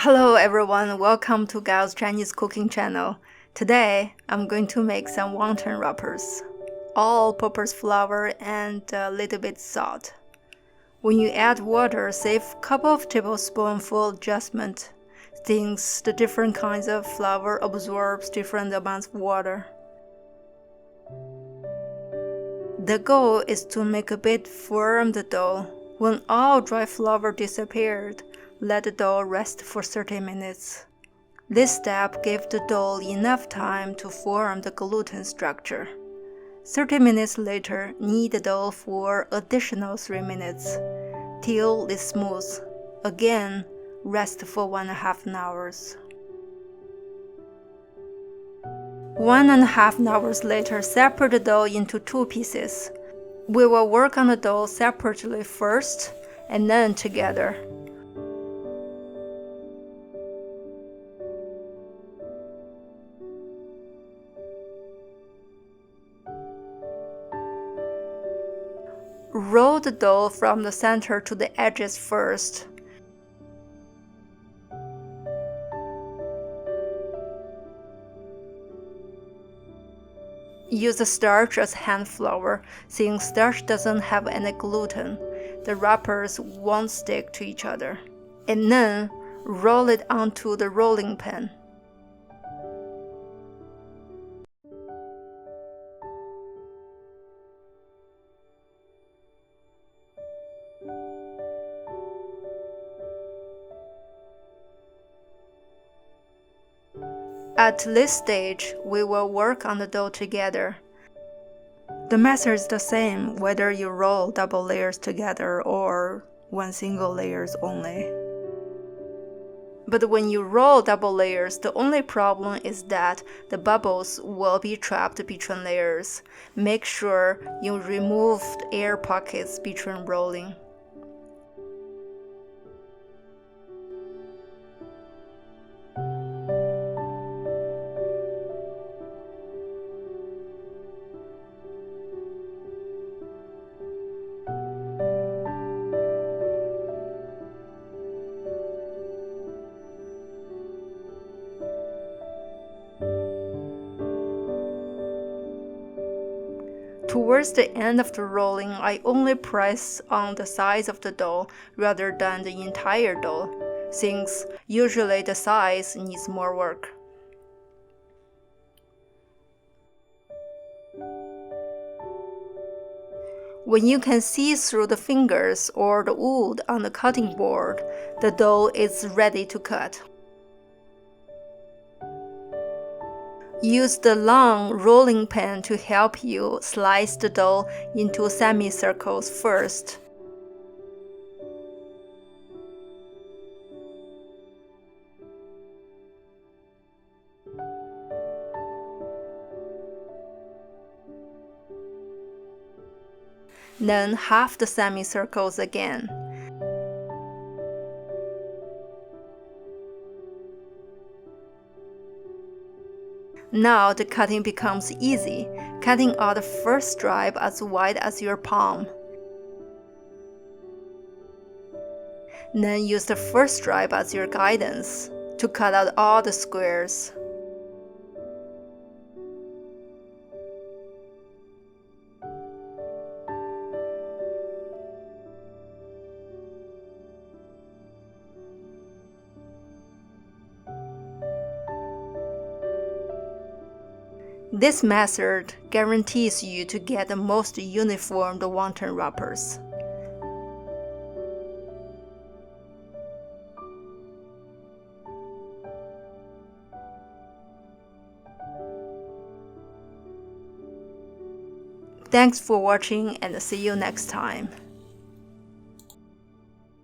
Hello everyone, welcome to Gao's Chinese cooking channel. Today, I'm going to make some wonton wrappers. All-purpose flour and a little bit salt. When you add water, save a couple of tablespoonful adjustment, since the different kinds of flour absorbs different amounts of water. The goal is to make a bit firm the dough. When all dry flour disappeared, let the dough rest for 30 minutes. This step gives the dough enough time to form the gluten structure. 30 minutes later, knead the dough for additional 3 minutes till it's smooth. Again, rest for 1.5 hours. 1.5 hours later, separate the dough into 2 pieces. We will work on the dough separately first and then together. Roll the dough from the center to the edges first. Use the starch as hand flour, since starch doesn't have any gluten. The wrappers won't stick to each other. And then, roll it onto the rolling pin. At this stage, we will work on the dough together. The method is the same whether you roll double layers together or one single layers only. But when you roll double layers, the only problem is that the bubbles will be trapped between layers. Make sure you remove the air pockets between rolling. Towards the end of the rolling, I only press on the sides of the dough rather than the entire dough, since usually the sides needs more work. When you can see through the fingers or the wood on the cutting board, the dough is ready to cut. Use the long rolling pin to help you slice the dough into semicircles first. Then half the semicircles again. Now the cutting becomes easy, cutting out the first stripe as wide as your palm. Then use the first stripe as your guidance to cut out all the squares. This method guarantees you to get the most uniform wonton wrappers. Thanks for watching and see you next time.